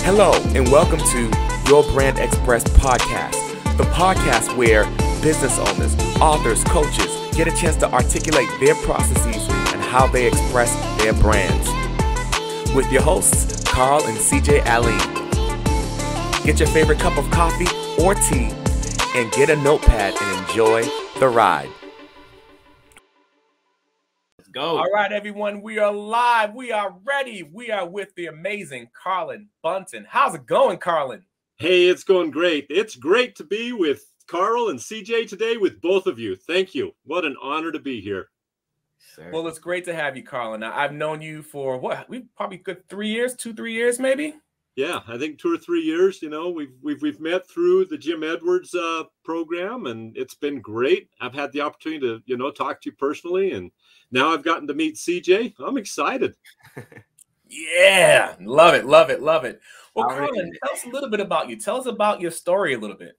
Hello, and welcome to Your Brand Express podcast, the podcast where business owners, authors, coaches get a chance to articulate their processes and how they express their brands. With your hosts, Carl and CJ Aline. Get your favorite cup of coffee or tea and get a notepad and enjoy the ride. Go. All right, everyone, we are live. We are ready. We are with the amazing Carlin Bunton. How's it going, Carlin? Hey, it's going great. It's great to be with Carl and CJ today with both of you. Thank you. What an honor to be here. Sir. Well, it's great to have you, Carlin. Now, I've known you for what? We probably good 3 years, 2-3 years, maybe. Yeah, I think 2 or 3 years. You know, we've met through the Jim Edwards program, and it's been great. I've had the opportunity to talk to you personally, and now I've gotten to meet CJ. I'm excited. Yeah, love it, love it, love it. Well, Carlin, tell us a little bit about you. Tell us about your story a little bit.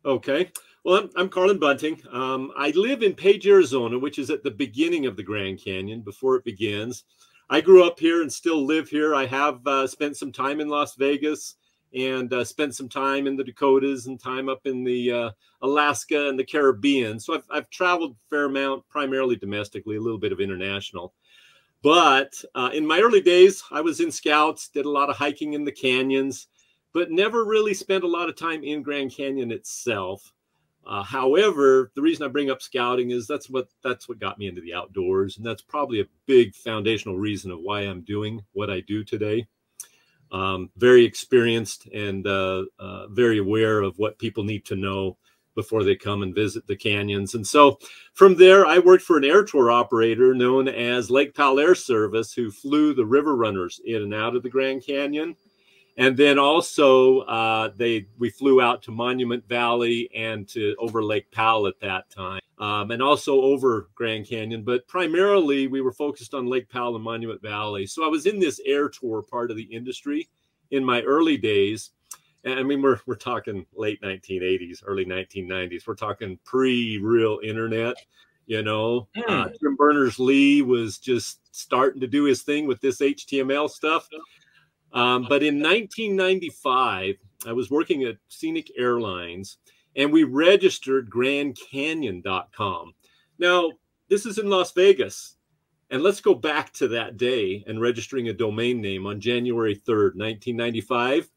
Okay. Well, I'm Carlin Bunting. I live in Page, Arizona, which is at the beginning of the Grand Canyon before it begins. I grew up here and still live here. I have spent some time in Las Vegas and spent some time in the Dakotas and time up in the Alaska and the Caribbean. So I've traveled a fair amount, primarily domestically, a little bit of international. But in my early days, I was in Scouts, did a lot of hiking in the canyons, but never really spent a lot of time in Grand Canyon itself. However, the reason I bring up scouting is that's what got me into the outdoors. And that's probably a big foundational reason of why I'm doing what I do today. Very experienced and very aware of what people need to know before they come and visit the canyons. And so from there, I worked for an air tour operator known as Lake Powell Air Service, who flew the river runners in and out of the Grand Canyon. And then also we flew out to Monument Valley and to over Lake Powell at that time, and also over Grand Canyon. But primarily, we were focused on Lake Powell and Monument Valley. So I was in this air tour part of the industry in my early days. And I mean, we're talking late 1980s, early 1990s. We're talking pre-real internet. Tim Berners-Lee was just starting to do his thing with this HTML stuff. But in 1995, I was working at Scenic Airlines, and we registered GrandCanyon.com. Now, this is in Las Vegas, and let's go back to that day and registering a domain name on January 3rd, 1995.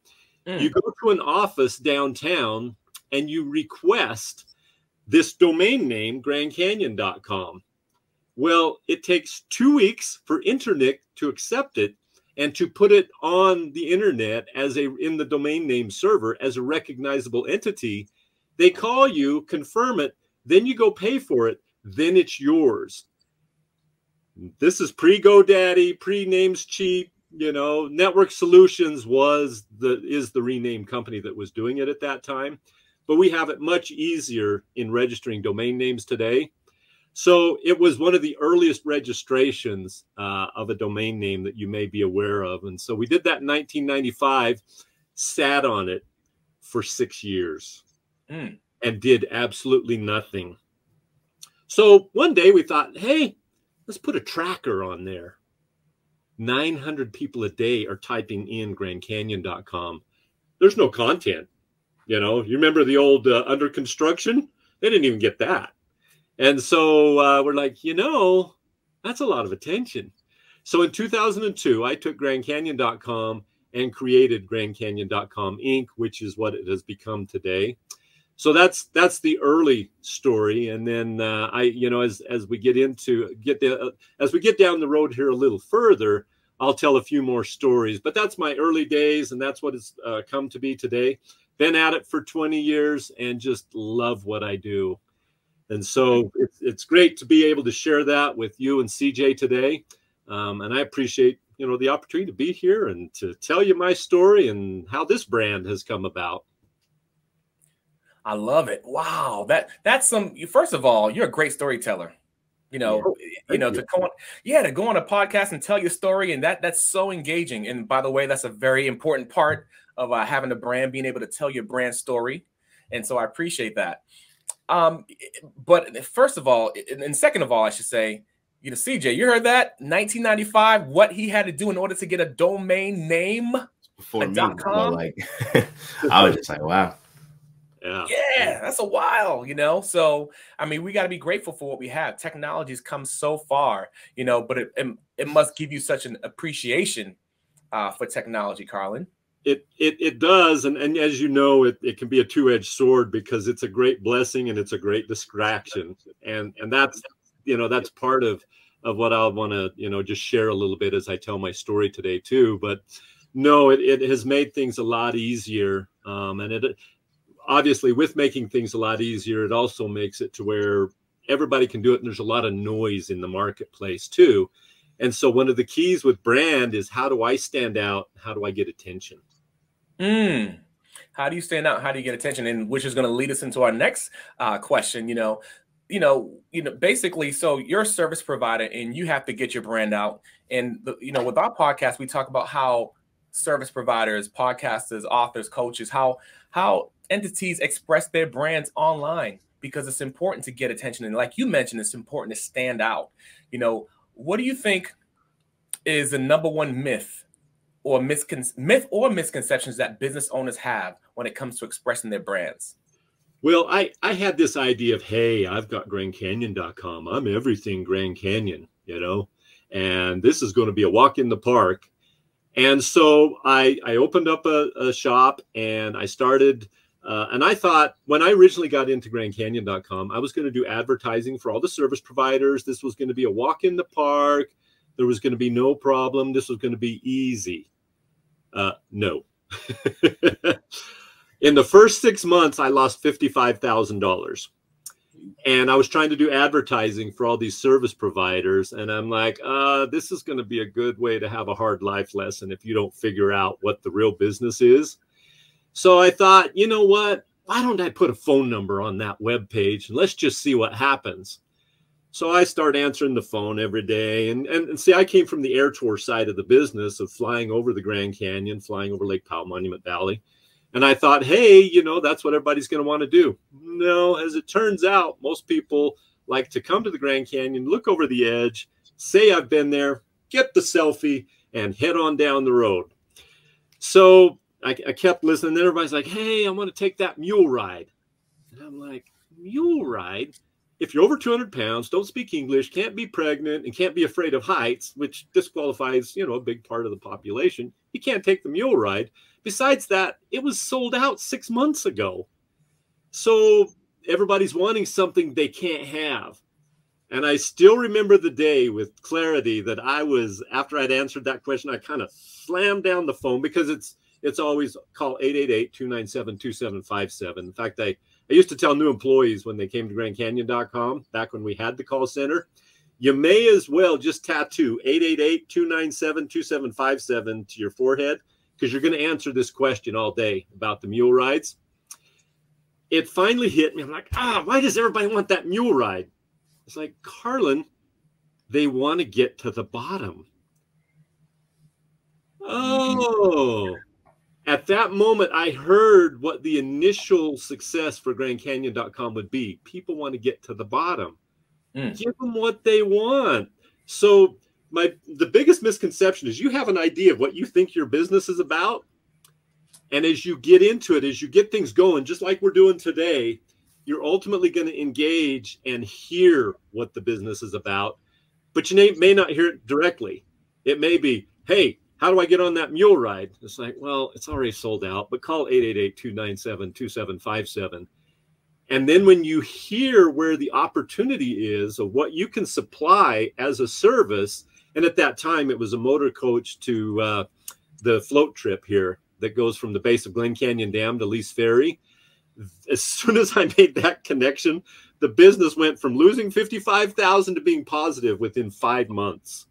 You go to an office downtown, and you request this domain name, GrandCanyon.com. Well, it takes 2 weeks for Internet to accept it, and to put it on the internet in the domain name server as a recognizable entity. They call you, confirm it, then you go pay for it, then it's yours. This is pre-GoDaddy, pre-Namescheap. Network Solutions is the renamed company that was doing it at that time. But we have it much easier in registering domain names today. So it was one of the earliest registrations of a domain name that you may be aware of. And so we did that in 1995, sat on it for 6 years and did absolutely nothing. So one day we thought, hey, let's put a tracker on there. 900 people a day are typing in GrandCanyon.com. There's no content. You remember the old under construction? They didn't even get that. And so we're like, that's a lot of attention. So in 2002, I took GrandCanyon.com and created GrandCanyon.com Inc., which is what it has become today. So that's the early story. And then as we get down the road here a little further, I'll tell a few more stories. But that's my early days, and that's what it's come to be today. Been at it for 20 years and just love what I do. And so it's great to be able to share that with you and CJ today. And I appreciate, the opportunity to be here and to tell you my story and how this brand has come about. I love it. Wow. That's first of all, you're a great storyteller. To go on a podcast and tell your story. And that's so engaging. And by the way, that's a very important part of having a brand, being able to tell your brand story. And so I appreciate that. But first of all, and second of all, I should say, CJ, you heard that? 1995, what he had to do in order to get a domain name, before me, .com. like I was just like, wow. Yeah, that's a while, So, I mean, we got to be grateful for what we have. Technology's come so far, but it must give you such an appreciation for technology, Carlin. It does, and as you know, it can be a two-edged sword, because it's a great blessing and it's a great distraction, and that's that's part of what I want to just share a little bit as I tell my story today too. But no, it has made things a lot easier, and it obviously, with making things a lot easier, it also makes it to where everybody can do it, and there's a lot of noise in the marketplace too. And so one of the keys with brand is, how do I stand out? How do I get attention? How do you stand out? How do you get attention? And which is going to lead us into our next question. Basically, so you're a service provider and you have to get your brand out. And with our podcast, we talk about how service providers, podcasters, authors, coaches, how entities express their brands online, because it's important to get attention. And like you mentioned, it's important to stand out. What do you think is the number one myth or misconceptions that business owners have when it comes to expressing their brands? Well, I had this idea of, hey, I've got GrandCanyon.com. I'm everything Grand Canyon, and this is going to be a walk in the park. And so I opened up a shop, and I started, and I thought, when I originally got into GrandCanyon.com, I was going to do advertising for all the service providers. This was going to be a walk in the park. There was going to be no problem. This was going to be easy. No. In the first 6 months, I lost $55,000. And I was trying to do advertising for all these service providers. And I'm like, this is going to be a good way to have a hard life lesson if you don't figure out what the real business is. So I thought, you know what? Why don't I put a phone number on that web page, and let's just see what happens. So I start answering the phone every day. And see, I came from the air tour side of the business of flying over the Grand Canyon, flying over Lake Powell, Monument Valley. And I thought, hey, that's what everybody's going to want to do. No, as it turns out, most people like to come to the Grand Canyon, look over the edge, say I've been there, get the selfie, and head on down the road. So I kept listening. Then everybody's like, hey, I want to take that mule ride. And I'm like, mule ride? If you're over 200 pounds, don't speak English, can't be pregnant, and can't be afraid of heights, which disqualifies, a big part of the population, you can't take the mule ride. Besides that, it was sold out 6 months ago. So everybody's wanting something they can't have. And I still remember the day with clarity that after I'd answered that question, I kind of slammed down the phone, because it's always call 888-297-2757. In fact, I used to tell new employees when they came to GrandCanyon.com, back when we had the call center, you may as well just tattoo 888-297-2757 to your forehead, because you're going to answer this question all day about the mule rides. It finally hit me. I'm like, why does everybody want that mule ride? It's like, Carlin, they want to get to the bottom. Oh, at that moment, I heard what the initial success for GrandCanyon.com would be. People want to get to the bottom. Give them what they want. So the biggest misconception is, you have an idea of what you think your business is about. And as you get into it, as you get things going, just like we're doing today, you're ultimately going to engage and hear what the business is about. But you may not hear it directly. It may be, hey, how do I get on that mule ride? It's like, well, it's already sold out, but call 888-297-2757. And then when you hear where the opportunity is of what you can supply as a service, and at that time it was a motor coach to the float trip here that goes from the base of Glen Canyon Dam to Lee's Ferry. As soon as I made that connection, the business went from losing $55,000 to being positive within 5 months,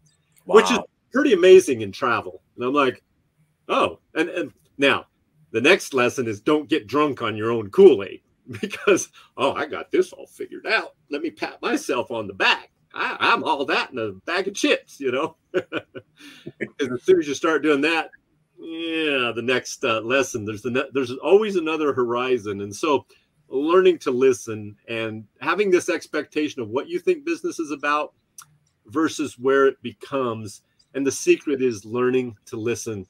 which is pretty amazing in travel. And I'm like, oh, and now the next lesson is, don't get drunk on your own Kool-Aid, because, I got this all figured out. Let me pat myself on the back. I'm all that in a bag of chips, Because as soon as you start doing that, the next lesson, there's always another horizon. And so learning to listen and having this expectation of what you think business is about, versus where it becomes. And the secret is learning to listen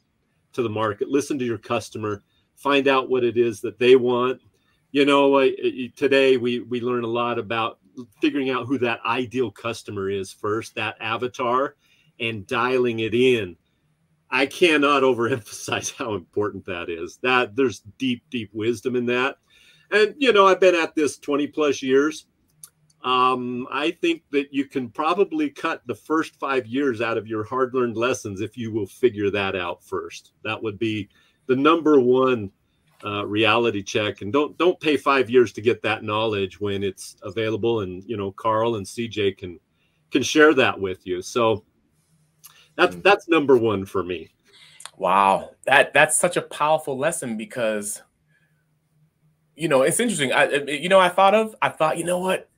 to the market, listen to your customer, find out what it is that they want. You know, today we learn a lot about figuring out who that ideal customer is first, that avatar, and dialing it in. I cannot overemphasize how important that is. That there's deep, deep wisdom in that. And, you know, I've been at this 20 plus years. I think that you can probably cut the first 5 years out of your hard-learned lessons if you will figure that out first. That would be the number one reality check. And don't pay 5 years to get that knowledge when it's available. And, you know, Carl and CJ can share that with you. So that's number one for me. Wow. That's such a powerful lesson because, you know, it's interesting. I thought, you know what?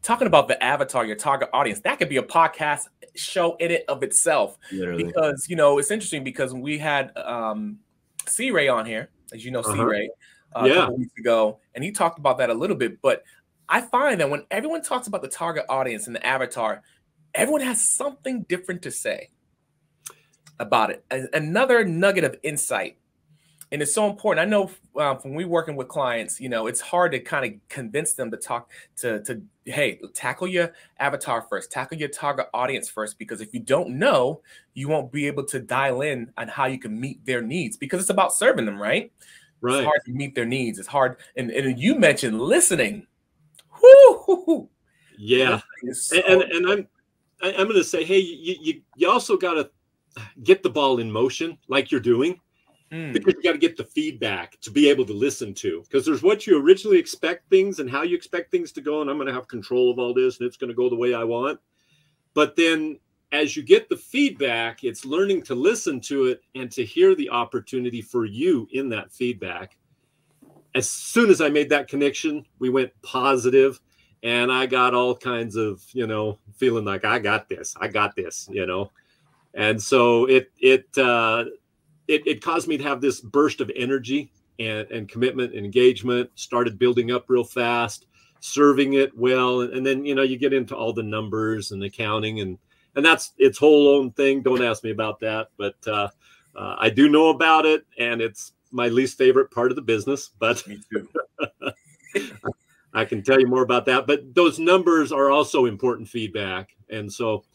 Talking about the avatar, your target audience, that could be a podcast show in it of itself. Literally. Because, you know, it's interesting because we had C-Ray on here, as you know, C-Ray, a couple weeks ago, and he talked about that a little bit. But I find that when everyone talks about the target audience and the avatar, everyone has something different to say about it. Another nugget of insight. And it's so important. I know when we're working with clients, you know, it's hard to kind of convince them to talk to hey, tackle your avatar first, tackle your target audience first, because if you don't know, you won't be able to dial in on how you can meet their needs because it's about serving them, right? Right. It's hard to meet their needs. It's hard. And you mentioned listening. Woo! Yeah. And I'm going to say, hey, you also got to get the ball in motion like you're doing. Because you got to get the feedback to be able to listen to, because there's what you originally expect things and how you expect things to go. And I'm going to have control of all this and it's going to go the way I want. But then as you get the feedback, it's learning to listen to it and to hear the opportunity for you in that feedback. As soon as I made that connection, we went positive and I got all kinds of, you know, feeling like I got this, you know. And so it caused me to have this burst of energy and commitment and engagement, started building up real fast, serving it well. And then, you know, you get into all the numbers and accounting and that's its whole own thing. Don't ask me about that, but I do know about it and it's my least favorite part of the business, but me too. I can tell you more about that, but those numbers are also important feedback. And so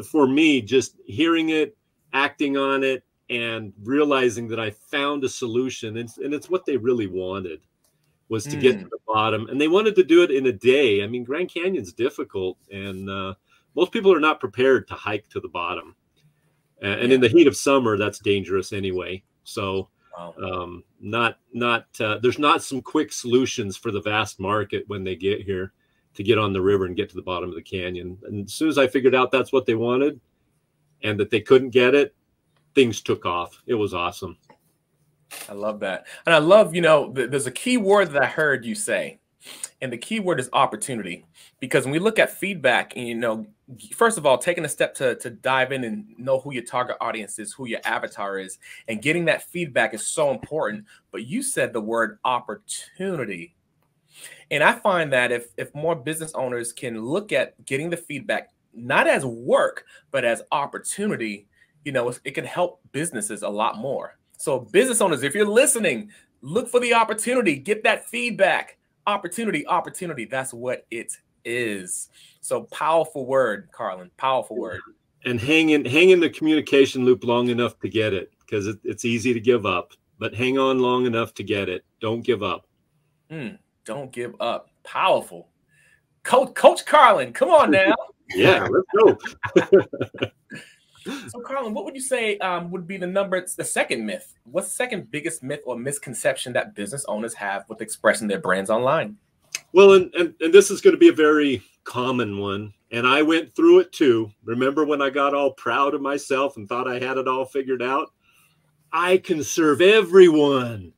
for me, just hearing it, acting on it, and realizing that I found a solution, and it's what they really wanted, was to get to the bottom. And they wanted to do it in a day. I mean, Grand Canyon's difficult, and most people are not prepared to hike to the bottom. And in the heat of summer, that's dangerous anyway. So there's not some quick solutions for the vast market when they get here to get on the river and get to the bottom of the canyon. And as soon as I figured out that's what they wanted and that they couldn't get it, things took off. It was awesome. I love that. And I love, you know, there's a key word that I heard you say, and the key word is opportunity. Because when we look at feedback and, you know, first of all, taking a step to dive in and know who your target audience is, who your avatar is, and getting that feedback is so important. But you said the word opportunity. And I find that if more business owners can look at getting the feedback, not as work, but as opportunity, you know, it can help businesses a lot more. So business owners, if you're listening, look for the opportunity, get that feedback. Opportunity. That's what it is. So powerful word, Carlin, powerful word. And hang in the communication loop long enough to get it, because it's easy to give up, but hang on long enough to get it. Don't give up. Don't give up. Powerful. Coach Carlin, come on now. Yeah, let's go. So, Carlin, what would you say would be the second myth? What's the second biggest myth or misconception that business owners have with expressing their brands online? Well, and this is going to be a very common one. And I went through it too. Remember when I got all proud of myself and thought I had it all figured out? I can serve everyone.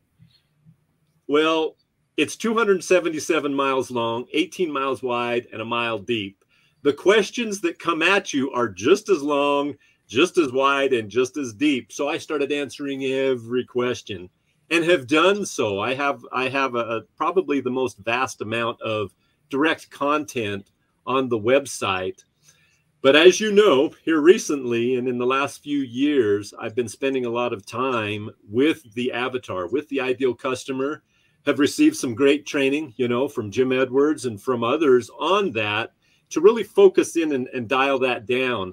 Well, it's 277 miles long, 18 miles wide, and a mile deep. The questions that come at you are just as long, just as wide, and just as deep. So I started answering every question and have done so. I have probably the most vast amount of direct content on the website. But as you know, here recently and in the last few years, I've been spending a lot of time with the avatar, with the ideal customer, have received some great training, you know, from Jim Edwards and from others on that to really focus in and dial that down.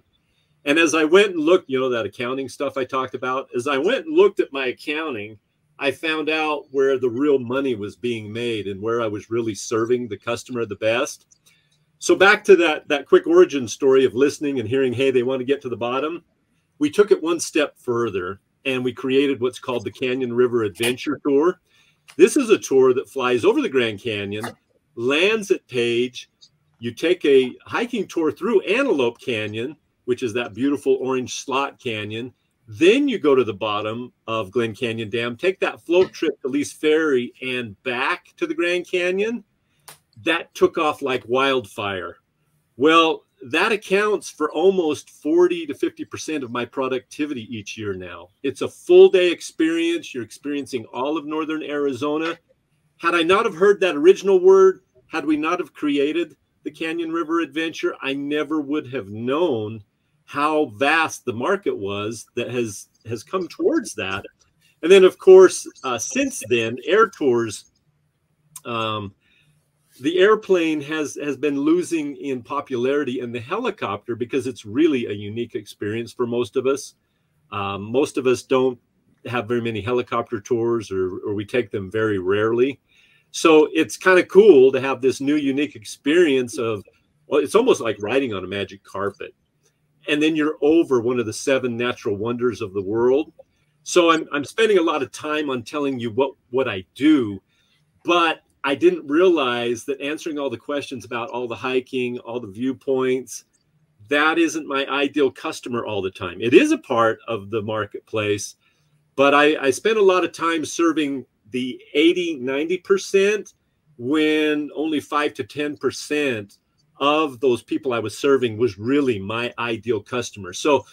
And as I went and looked, you know, that accounting stuff I talked about, as I went and looked at my accounting, I found out where the real money was being made and where I was really serving the customer the best. So back to that quick origin story of listening and hearing, hey, they want to get to the bottom. We took it one step further and we created what's called the Canyon River Adventure Tour. This is a tour that flies over the Grand Canyon, lands at Page. You take a hiking tour through Antelope Canyon, which is that beautiful orange slot canyon. Then you go to the bottom of Glen Canyon Dam, take that float trip to Lee's Ferry and back to the Grand Canyon. That took off like wildfire. Well, that accounts for almost 40 to 50% of my productivity each year now. It's a full day experience. You're experiencing all of northern Arizona. Had I not have heard that original word, had we not have created the Canyon River Adventure, I never would have known how vast the market was that has come towards that. And then, of course, since then, air tours, the airplane has been losing in popularity, and the helicopter, because it's really a unique experience for most of us. Most of us don't have very many helicopter tours, or we take them very rarely. So it's kind of cool to have this new unique experience of, well, it's almost like riding on a magic carpet. And then you're over one of the 7 natural wonders of the world. So I'm spending a lot of time on telling you what I do, but I didn't realize that answering all the questions about all the hiking, all the viewpoints, that isn't my ideal customer all the time. It is a part of the marketplace, but I spent a lot of time serving the 80–90% when only 5 to 10% of those people I was serving was really my ideal customer. So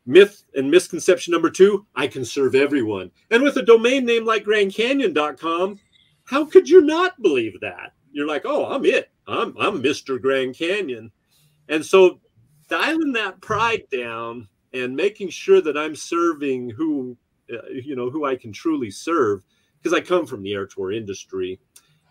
myth and misconception number 2, I can serve everyone. And with a domain name like GrandCanyon.com, how could you not believe that? You're like, oh, I'm it. I'm Mr. Grand Canyon. And so dialing that pride down and making sure that I'm serving who I can truly serve, because I come from the air tour industry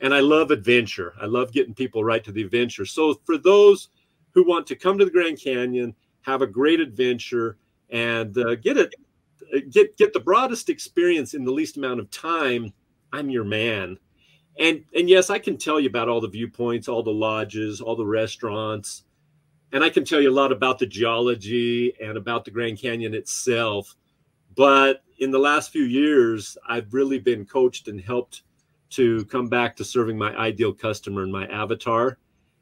and I love adventure. I love getting people right to the adventure. So for those who want to come to the Grand Canyon, have a great adventure, and get the broadest experience in the least amount of time, I'm your man. And yes, I can tell you about all the viewpoints, all the lodges, all the restaurants, and I can tell you a lot about the geology and about the Grand Canyon itself. But in the last few years, I've really been coached and helped to come back to serving my ideal customer and my avatar.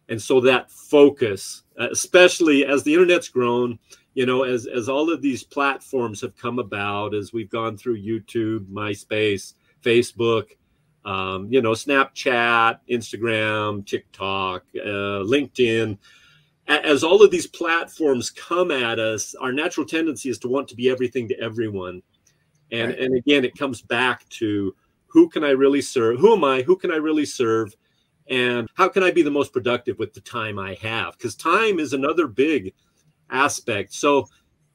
And so that focus, especially as the internet's grown, you know, as all of these platforms have come about, as we've gone through YouTube, MySpace, Facebook, Snapchat, Instagram, TikTok, LinkedIn, as all of these platforms come at us, our natural tendency is to want to be everything to everyone. And, and again, it comes back to, who can I really serve? Who am I? Who can I really serve? And how can I be the most productive with the time I have? Because time is another big aspect. So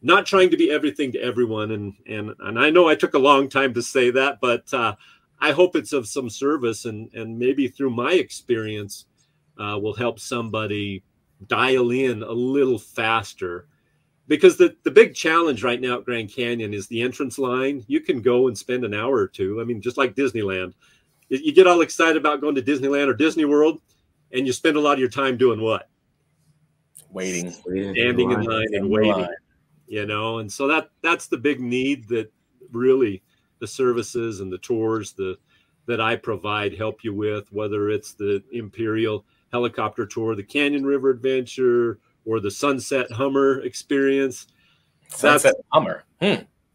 not trying to be everything to everyone. And I know I took a long time to say that, but I hope it's of some service, and maybe through my experience will help somebody dial in a little faster. Because the big challenge right now at Grand Canyon is the entrance line. You can go and spend an hour or two. I mean, just like Disneyland. You get all excited about going to Disneyland or Disney World, and you spend a lot of your time doing what? Waiting. Standing in line and waiting. You know, and so that's the big need that really the services and the tours that I provide help you with, whether it's the Imperial Helicopter Tour, the Canyon River Adventure, or the Sunset Hummer experience. Sunset Hummer.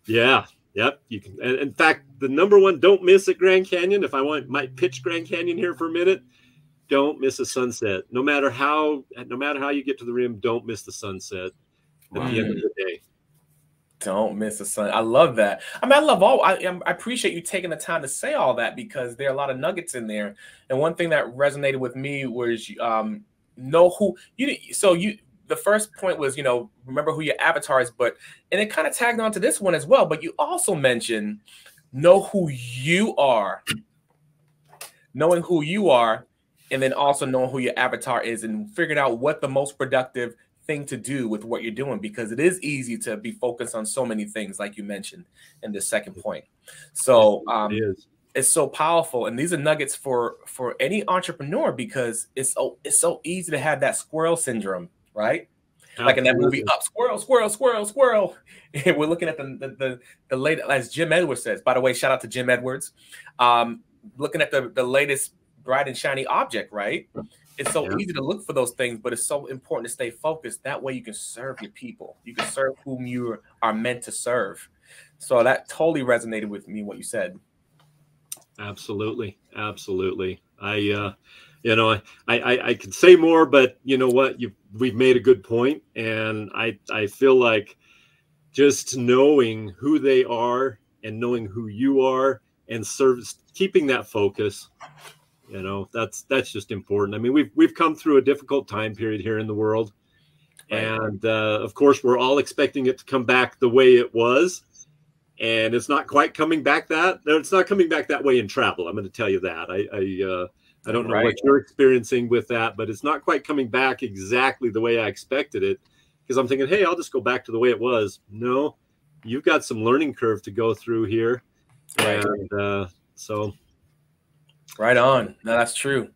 Yeah. Yep. You can. And in fact, the #1 don't miss at Grand Canyon, if I might pitch Grand Canyon here for a minute, don't miss a sunset. No matter how you get to the rim, don't miss the sunset at the end of the day. Don't miss the sun. I love that. I mean, I appreciate you taking the time to say all that, because there are a lot of nuggets in there. And one thing that resonated with me was know who you. So the first point was, you know, remember who your avatar is, and it kind of tagged on to this one as well. But you also mentioned know who you are, knowing who you are, and then also knowing who your avatar is and figuring out what the most productive thing to do with what you're doing, because it is easy to be focused on so many things, like you mentioned in the second point. So it's so powerful, and these are nuggets for any entrepreneur, because it's so easy to have that squirrel syndrome, right? Absolutely. Like in that movie Up, squirrel, squirrel, squirrel, squirrel. And we're looking at the latest, as Jim Edwards says. By the way, shout out to Jim Edwards. Looking at the latest bright and shiny object, right? It's so easy to look for those things, but it's so important to stay focused. That way you can serve your people. You can serve whom you are meant to serve. So that totally resonated with me, what you said. Absolutely. Absolutely. I could say more, but you know what? We've made a good point, and I feel like just knowing who they are and knowing who you are and keeping that focus, you know, that's just important. I mean, we've come through a difficult time period here in the world, and of course, we're all expecting it to come back the way it was. And it's not quite coming back it's not coming back that way in travel. I'm going to tell you that. I don't know what you're experiencing with that, but it's not quite coming back exactly the way I expected it, because I'm thinking, hey, I'll just go back to the way it was. No, you've got some learning curve to go through here. And so. Right on. No, that's true.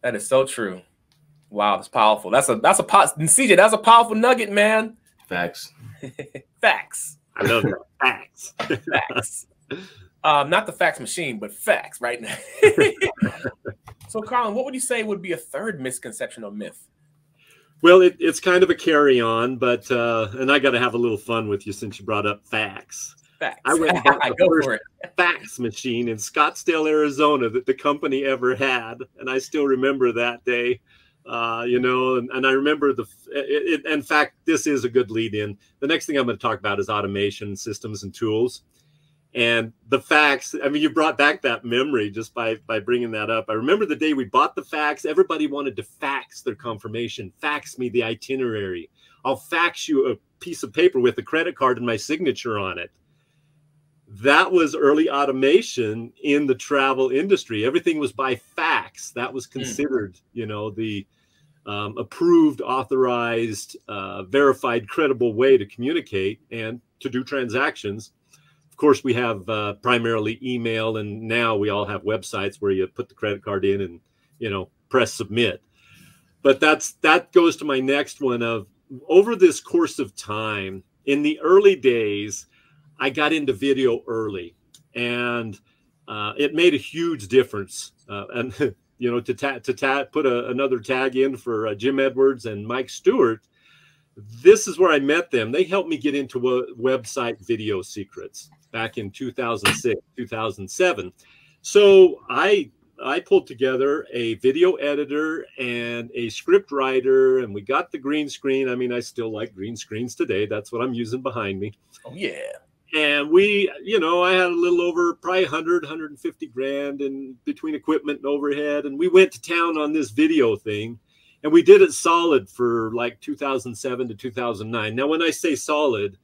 That is so true. Wow, that's powerful. CJ, that's a powerful nugget, man. Facts. Facts. I love that. Facts. Facts. Not the fax machine, but facts, right? So, Carlin, what would you say would be a third misconception or myth? Well, it's kind of a carry-on, but and I got to have a little fun with you since you brought up facts. Facts. I went and bought the first fax machine in Scottsdale, Arizona that the company ever had, and I still remember that day. You know, and I remember in fact, this is a good lead in. The next thing I'm going to talk about is automation systems and tools. And the fax, I mean, you brought back that memory just by bringing that up. I remember the day we bought the fax, everybody wanted to fax their confirmation. Fax me the itinerary. I'll fax you a piece of paper with a credit card and my signature on it. That was early automation in the travel industry. Everything was by fax. That was considered, you know, the approved, authorized, verified, credible way to communicate and to do transactions. Of course, we have primarily email, and now we all have websites where you put the credit card in and, you know, press submit. But that goes to my next one of, over this course of time, in the early days, I got into video early, and it made a huge difference. And you know, to put another tag in for Jim Edwards and Mike Stewart, this is where I met them. They helped me get into website video secrets back in 2006, 2007. So I pulled together a video editor and a script writer, and we got the green screen. I mean, I still like green screens today. That's what I'm using behind me. Oh, yeah. And we, you know, I had a little over probably 150 grand in between equipment and overhead. And we went to town on this video thing, and we did it solid for like 2007 to 2009. Now, when I say solid,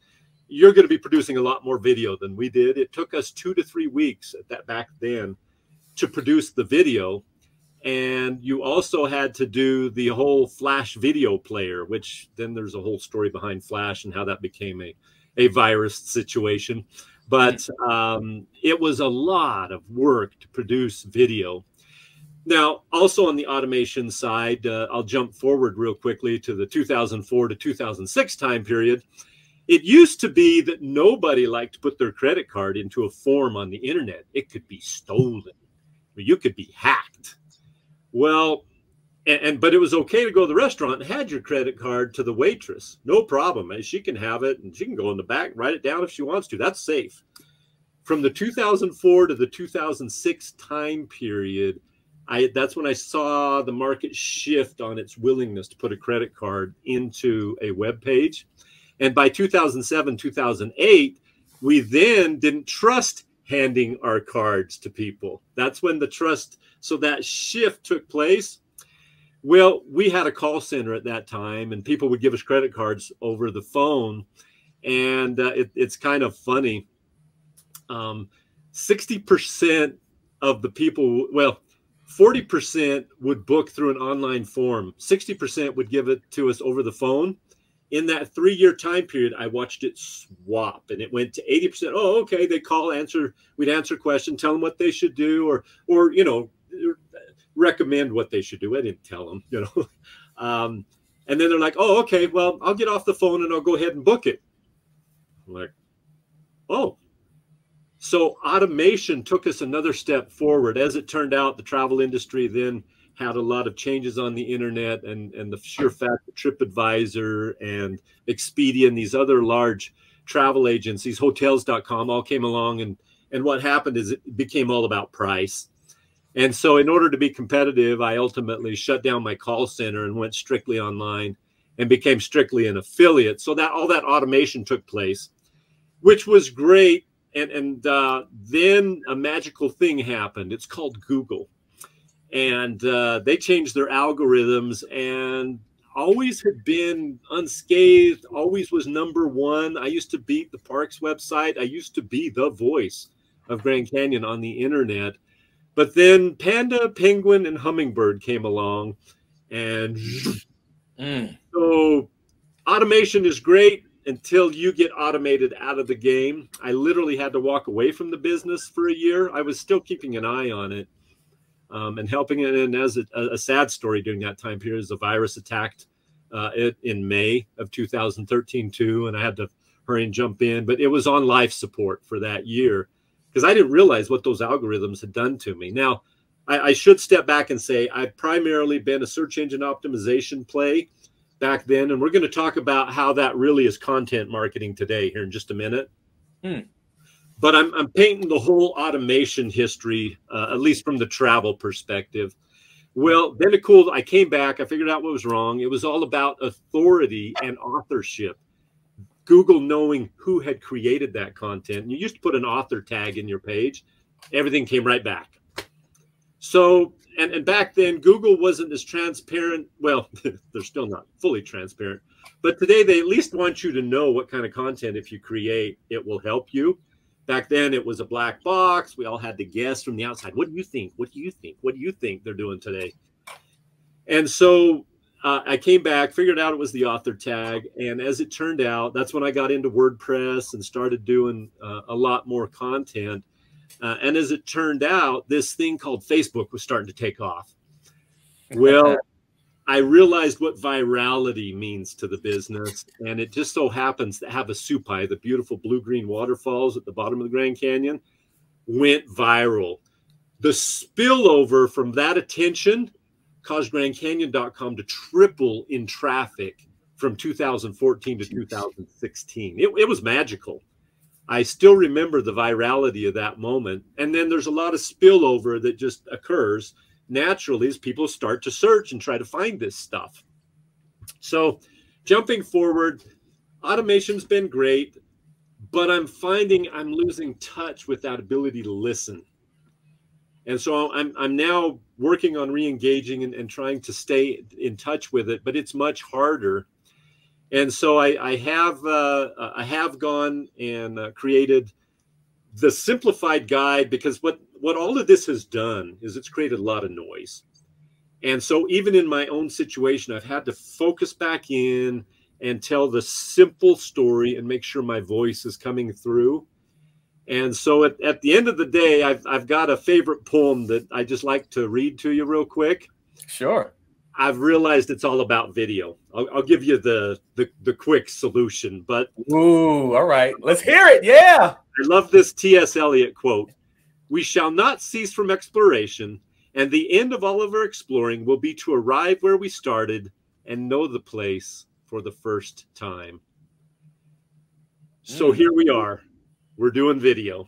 you're going to be producing a lot more video than we did. It took us 2 to 3 weeks back then to produce the video. And you also had to do the whole Flash video player, which then there's a whole story behind Flash and how that became a virus situation. But it was a lot of work to produce video. Now, also on the automation side, I'll jump forward real quickly to the 2004 to 2006 time period. It used to be that nobody liked to put their credit card into a form on the internet. It could be stolen, or you could be hacked. Well, but it was okay to go to the restaurant and hand your credit card to the waitress. No problem. She can have it, and she can go in the back, write it down if she wants to. That's safe. From the 2004 to the 2006 time period, that's when I saw the market shift on its willingness to put a credit card into a web page. And by 2007, 2008, we then didn't trust handing our cards to people. That's when the trust, so that shift took place. Well, we had a call center at that time, and people would give us credit cards over the phone. And it's kind of funny. 60% of the people, well, 40% would book through an online form. 60% would give it to us over the phone. In that 3-year time period, I watched it swap, and it went to 80%. Oh, okay. They call, we'd answer questions, tell them what they should do, or you know, recommend what they should do. I didn't tell them, you know. And then they're like, oh, okay, well, I'll get off the phone and I'll go ahead and book it. I'm like, oh. So automation took us another step forward. As it turned out, the travel industry then had a lot of changes on the internet, and the sheer fact that TripAdvisor and Expedia and these other large travel agencies, hotels.com, all came along. And what happened is it became all about price. And so in order to be competitive, I ultimately shut down my call center and went strictly online and became strictly an affiliate. So that all that automation took place, which was great. And then a magical thing happened. It's called Google. And they changed their algorithms, and always had been unscathed, always was #1. I used to beat the Parks website. I used to be the voice of Grand Canyon on the internet. But then Panda, Penguin, and Hummingbird came along. And so automation is great until you get automated out of the game. I literally had to walk away from the business for a year. I was still keeping an eye on it. And helping it. And as a sad story during that time period is a virus attacked it in May of 2013 too, and I had to hurry and jump in. But it was on life support for that year because I didn't realize what those algorithms had done to me. Now, I should step back and say I've primarily been a search engine optimization play back then, and we're going to talk about how that really is content marketing today here in just a minute. But I'm painting the whole automation history, at least from the travel perspective. Well, then I came back, I figured out what was wrong. It was all about authority and authorship. Google knowing who had created that content. And you used to put an author tag in your page. Everything came right back. So, and back then, Google wasn't as transparent. Well, they're still not fully transparent. But today, they at least want you to know what kind of content, if you create, it will help you. Back then, it was a black box. We all had to guess from the outside. What do you think? What do you think? What do you think they're doing today? And so I came back, figured out it was the author tag. And as it turned out, that's when I got into WordPress and started doing a lot more content. And as it turned out, this thing called Facebook was starting to take off. Well, I realized what virality means to the business, and it just so happens that Havasupai, the beautiful blue-green waterfalls at the bottom of the Grand Canyon, went viral. The spillover from that attention caused GrandCanyon.com to triple in traffic from 2014 to 2016. It was magical. I still remember the virality of that moment. And then there's a lot of spillover that just occurs naturally as people start to search and try to find this stuff. So jumping forward, automation's been great, but I'm finding I'm losing touch with that ability to listen. And so I'm now working on re-engaging and trying to stay in touch with it, but it's much harder. And so I have gone and created the simplified guide, because what all of this has done is it's created a lot of noise. And so even in my own situation, I've had to focus back in and tell the simple story and make sure my voice is coming through. And so at the end of the day, I've got a favorite poem that I just like to read to you real quick. Sure. I've realized it's all about video. I'll give you the quick solution, but ooh, all right, let's hear it. Yeah. I love this T.S. Eliot quote. We shall not cease from exploration, and the end of all of our exploring will be to arrive where we started and know the place for the first time. So here we are. We're doing video.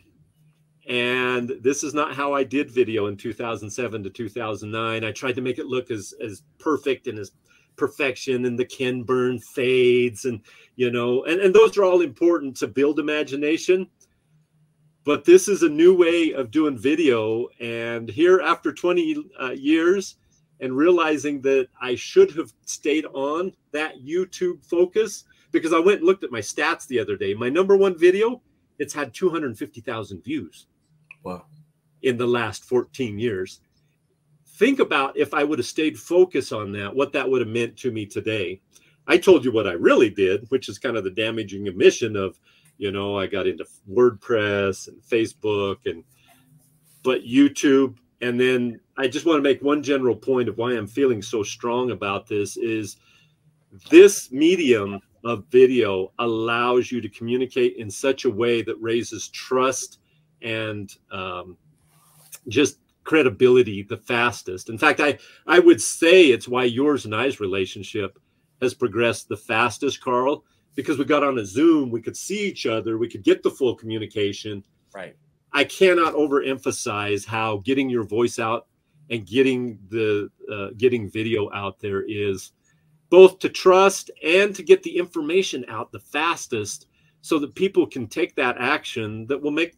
And this is not how I did video in 2007 to 2009. I tried to make it look as perfect and as perfection, and the Ken Burn fades, and and those are all important to build imagination. But this is a new way of doing video. And here, after 20 years, and realizing that I should have stayed on that YouTube focus, because I went and looked at my stats the other day. My #1 video, it's had 250,000 views. Wow. In the last 14 years. Think about if I would have stayed focused on that, what that would have meant to me today. I told you what I really did, which is kind of the damaging omission of, you know, I got into WordPress and Facebook but YouTube. And then I just want to make one general point of why I'm feeling so strong about this is this medium of video allows you to communicate in such a way that raises trust and just credibility the fastest. In fact, I would say it's why yours and I's relationship has progressed the fastest, Carl, because we got on a Zoom, we could see each other, we could get the full communication. Right. I cannot overemphasize how getting your voice out and getting video out there is both to trust and to get the information out the fastest, so that people can take that action that will make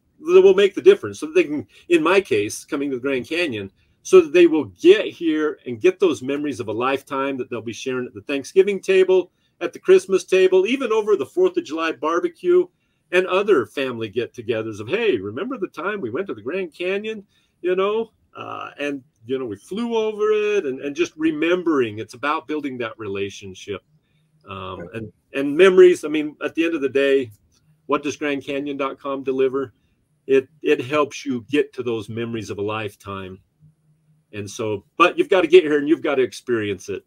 the difference, so that they can, in my case, coming to the Grand Canyon, so that they will get here and get those memories of a lifetime that they'll be sharing at the Thanksgiving table, at the Christmas table, even over the 4th of July barbecue and other family get-togethers of, hey, remember the time we went to the Grand Canyon, you know, and, you know, we flew over it, and just remembering. It's about building that relationship and memories. I mean, at the end of the day, what does GrandCanyon.com deliver? It helps you get to those memories of a lifetime. And so, but you've got to get here and you've got to experience it.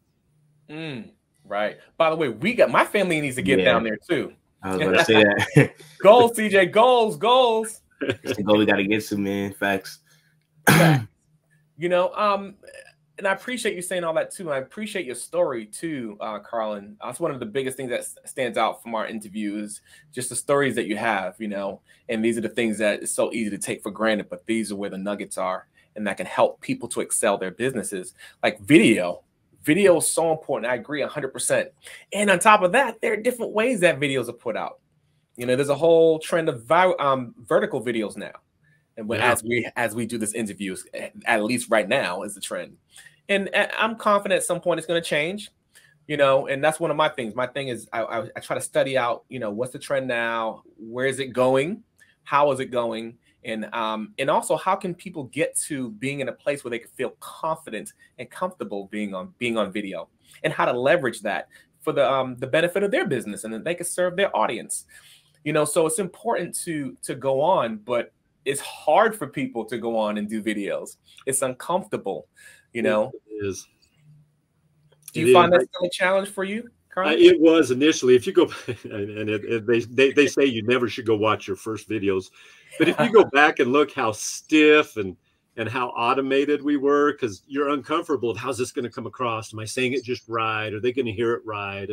Right. By the way, my family needs to get down there too. I was going to say that. Goals, CJ, goals. It's the goal we got to get to, man. Facts. You know, and I appreciate you saying all that too. I appreciate your story too, Carlin. That's one of the biggest things that stands out from our interviews, just the stories that you have, you know, and these are the things that is so easy to take for granted, but these are where the nuggets are, and that can help people to excel their businesses. Like video is so important. I agree 100%. And on top of that, there are different ways that videos are put out. You know, there's a whole trend of vertical videos now. And as we do this interviews, at least right now is the trend. And I'm confident at some point it's going to change, you know, and that's one of my things. My thing is I try to study out, you know, what's the trend now? Where is it going? How is it going? And also, how can people get to being in a place where they can feel confident and comfortable being on video, and how to leverage that for the benefit of their business, and then they can serve their audience. You know, so it's important to go on, but it's hard for people to go on and do videos. It's uncomfortable, you know. It is. Do you find that still a challenge for you, Carl? It was initially. If you go, and they say you never should go watch your first videos, but if you go back and look how stiff and how automated we were, because you're uncomfortable of how's this going to come across? Am I saying it just right? Are they going to hear it right?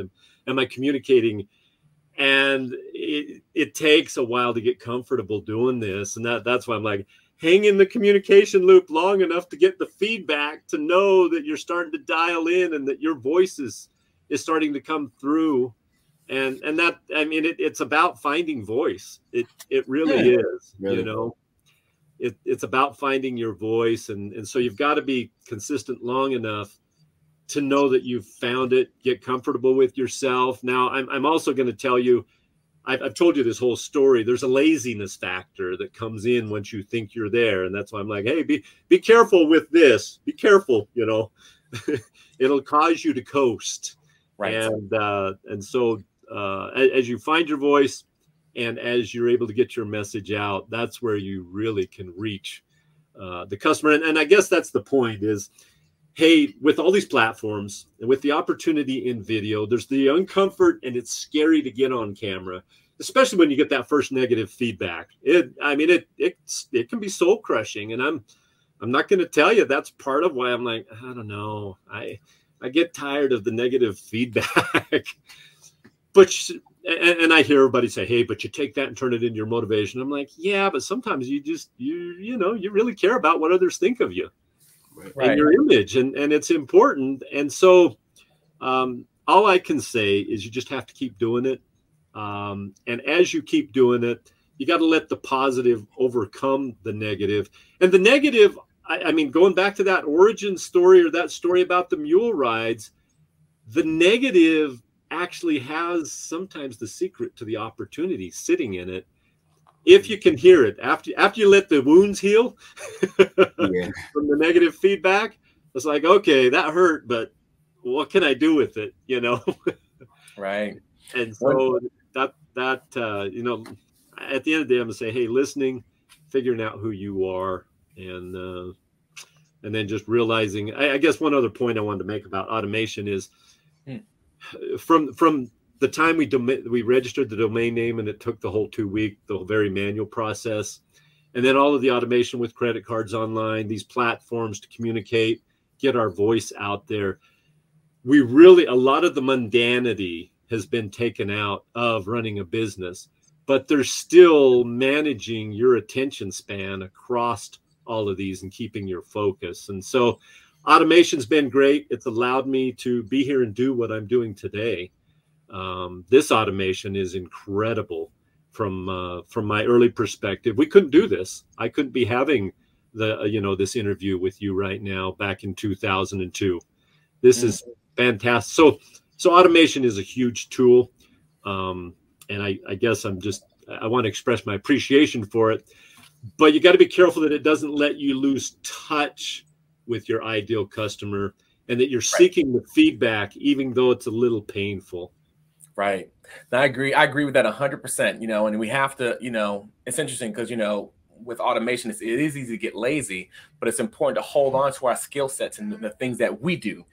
Am I communicating? And it takes a while to get comfortable doing this, and that's why I'm like, hang in the communication loop long enough to get the feedback to know that you're starting to dial in and that your voice is starting to come through. And that, I mean, it's about finding voice. It really is, really. You know, it's about finding your voice. And so you've got to be consistent long enough to know that you've found it, get comfortable with yourself. Now, I'm also going to tell you, I've told you this whole story. There's a laziness factor that comes in once you think you're there. And that's why I'm like, hey, be careful with this. Be careful, you know. It'll cause you to coast. Right. And so as you find your voice and as you're able to get your message out, that's where you really can reach the customer. And I guess that's the point is, hey, with all these platforms and with the opportunity in video, there's the uncomfort, and it's scary to get on camera, especially when you get that first negative feedback. It can be soul crushing. And I'm not going to tell you that's part of why I'm like, I don't know. I get tired of the negative feedback. And I hear everybody say, hey, but you take that and turn it into your motivation. I'm like, yeah, but sometimes you really care about what others think of you. Right. And your image, and it's important. And so all I can say is you just have to keep doing it. And as you keep doing it, you got to let the positive overcome the negative. And the negative I mean, going back to that origin story or that story about the mule rides, the negative actually has sometimes the secret to the opportunity sitting in it. If you can hear it after you let the wounds heal from the negative feedback, it's like, okay, that hurt, but what can I do with it? You know? Right. And so that you know, at the end of the day, I'm gonna say, hey, listening, figuring out who you are, and then just realizing. I guess one other point I wanted to make about automation is from the time we registered the domain name, and it took the whole 2 week, the very manual process, and then all of the automation with credit cards online, these platforms to communicate, get our voice out there. A lot of the mundanity has been taken out of running a business, but there's still managing your attention span across all of these and keeping your focus. And so automation's been great. It's allowed me to be here and do what I'm doing today. This automation is incredible from my early perspective. We couldn't do this. I couldn't be having this interview with you right now back in 2002. This is fantastic. So automation is a huge tool. And I guess I want to express my appreciation for it, but you got to be careful that it doesn't let you lose touch with your ideal customer, and that you're seeking the feedback, even though it's a little painful. Right. I agree with that 100%, you know, and we have to, you know, it's interesting because, you know, with automation, it is easy to get lazy, but it's important to hold on to our skill sets and the things that we do.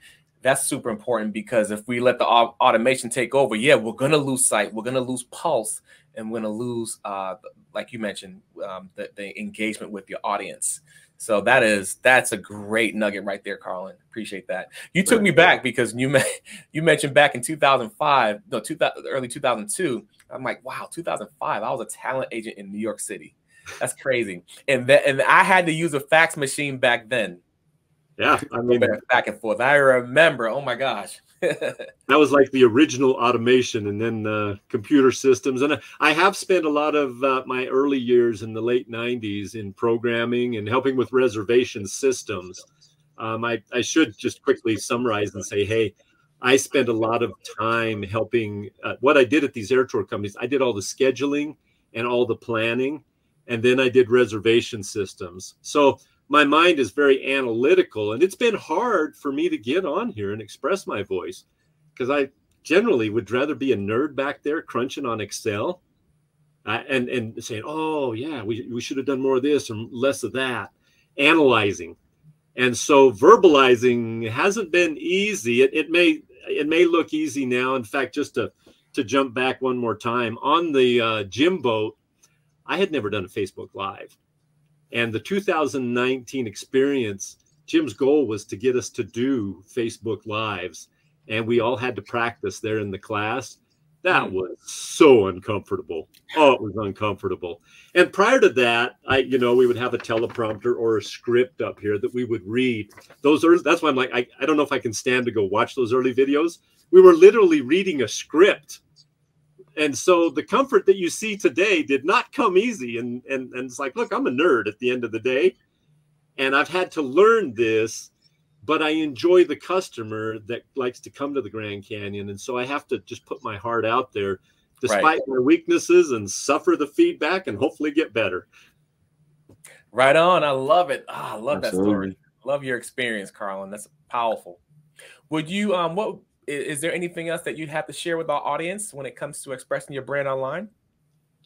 That's super important, because if we let the automation take over, we're going to lose sight. We're going to lose pulse, and we're going to lose, like you mentioned, the engagement with your audience. So that's a great nugget right there, Carlin. Appreciate that. You took me back, because you mentioned back in 2005, no, early 2002. I'm like, wow, 2005. I was a talent agent in New York City. That's crazy. And I had to use a fax machine back then. Yeah, I mean, back and forth. I remember. Oh my gosh. That was like the original automation, and then computer systems. And I have spent a lot of my early years in the late 90s in programming and helping with reservation systems. I should just quickly summarize and say, hey, I spent a lot of time helping. What I did at these air tour companies, I did all the scheduling and all the planning, and then I did reservation systems. So my mind is very analytical, and it's been hard for me to get on here and express my voice, because I generally would rather be a nerd back there crunching on Excel and saying, oh yeah, we should have done more of this or less of that, analyzing. And so verbalizing hasn't been easy. It may look easy now. In fact, just to jump back one more time, on the Jim boat, I had never done a Facebook Live. And the 2019 experience, Jim's goal was to get us to do Facebook Lives. And we all had to practice there in the class. That was so uncomfortable. Oh, it was uncomfortable. And prior to that, we would have a teleprompter or a script up here that we would read. That's why I'm like, I don't know if I can stand to go watch those early videos. We were literally reading a script. And so the comfort that you see today did not come easy. And it's like, look, I'm a nerd at the end of the day. And I've had to learn this, but I enjoy the customer that likes to come to the Grand Canyon. And so I have to just put my heart out there, despite my weaknesses, and suffer the feedback and hopefully get better. Right on. I love it. I love that story. Love your experience, Carlin. That's powerful. Would you, is there anything else that you'd have to share with our audience when it comes to expressing your brand online?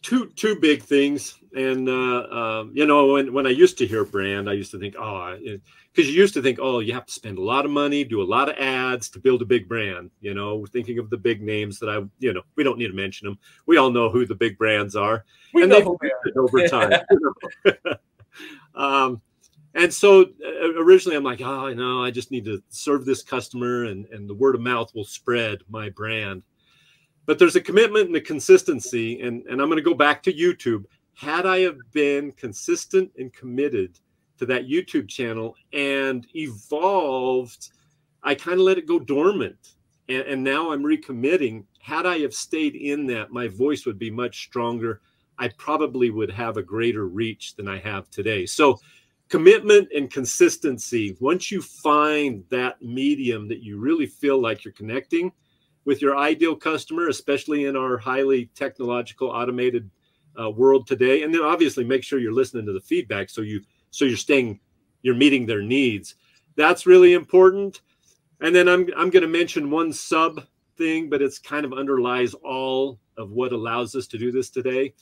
Two big things. And, when I used to hear brand, I used to think, because you used to think, you have to spend a lot of money, do a lot of ads to build a big brand. Thinking of the big names that we don't need to mention them. We all know who the big brands are. And they've built it over time. And so originally I'm like, I just need to serve this customer, and the word of mouth will spread my brand. But there's a commitment and a consistency. And I'm going to go back to YouTube. Had I have been consistent and committed to that YouTube channel and evolved, I kind of let it go dormant. And now I'm recommitting. Had I have stayed in that, my voice would be much stronger. I probably would have a greater reach than I have today. So commitment and consistency. Once you find that medium that you really feel like you're connecting with your ideal customer, especially in our highly technological automated world today, and then obviously make sure you're listening to the feedback so you're meeting their needs. That's really important. And then I'm going to mention one sub thing, but it's kind of underlies all of what allows us to do this today.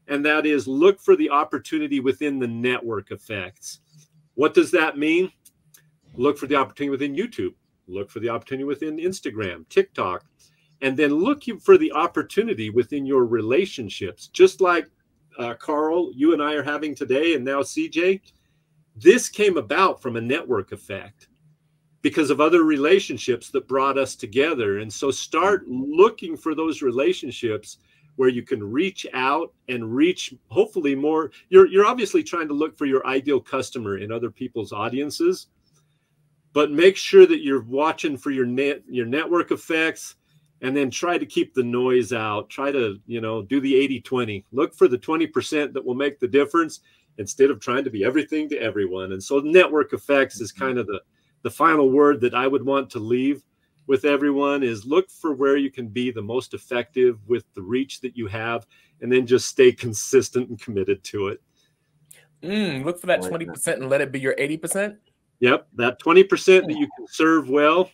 And that is look for the opportunity within the network effects. What does that mean? Look for the opportunity within YouTube. Look for the opportunity within Instagram, TikTok, and then look for the opportunity within your relationships. Just like Carl, you and I are having today, and now CJ, this came about from a network effect because of other relationships that brought us together. And so start looking for those relationships where you can reach out and reach hopefully more. You're obviously trying to look for your ideal customer in other people's audiences, but make sure that you're watching for your network effects, and then try to keep the noise out. Try to, do the 80-20. Look for the 20% that will make the difference instead of trying to be everything to everyone. And so network effects is kind of the final word that I would want to leave with everyone, is look for where you can be the most effective with the reach that you have, and then just stay consistent and committed to it. Look for that 20% and let it be your 80%. Yep, that 20% that you can serve well,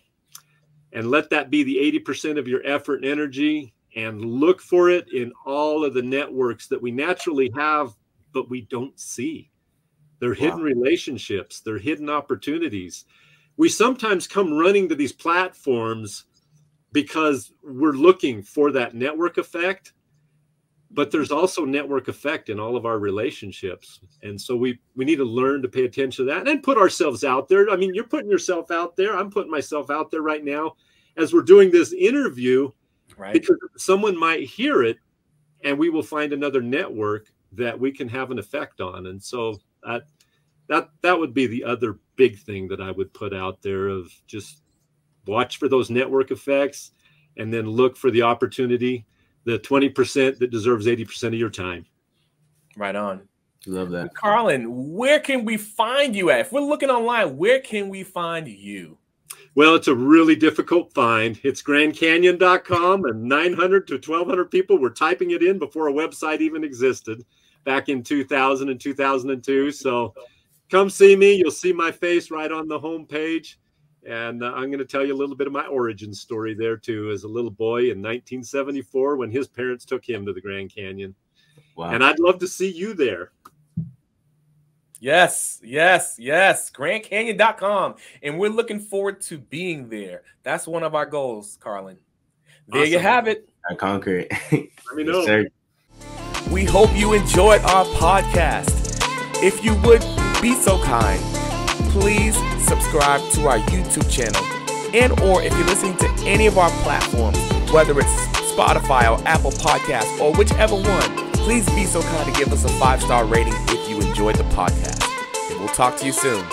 and let that be the 80% of your effort and energy, and look for it in all of the networks that we naturally have, but we don't see. They're hidden relationships. They're hidden opportunities. We sometimes come running to these platforms because we're looking for that network effect, but there's also network effect in all of our relationships. And so we need to learn to pay attention to that and put ourselves out there. I mean, you're putting yourself out there. I'm putting myself out there right now as we're doing this interview, right? Because someone might hear it and we will find another network that we can have an effect on. And so that would be the other big thing that I would put out there, of just watch for those network effects and then look for the opportunity, the 20% that deserves 80% of your time. Right on. Love that. Carlin, where can we find you at? If we're looking online, where can we find you? Well, it's a really difficult find. It's GrandCanyon.com, and 900 to 1,200 people were typing it in before a website even existed back in 2000 and 2002. So come see me. You'll see my face right on the homepage. And I'm going to tell you a little bit of my origin story there, too, as a little boy in 1974 when his parents took him to the Grand Canyon. Wow. And I'd love to see you there. Yes, yes, yes. GrandCanyon.com. And we're looking forward to being there. That's one of our goals, Carlin. There you have it. I conquer it. Let me know. Yes, sir. We hope you enjoyed our podcast. If you would be so kind, please subscribe to our YouTube channel, and or if you're listening to any of our platforms, whether it's Spotify or Apple Podcasts or whichever one, please be so kind to give us a 5-star rating if you enjoyed the podcast. And we'll talk to you soon.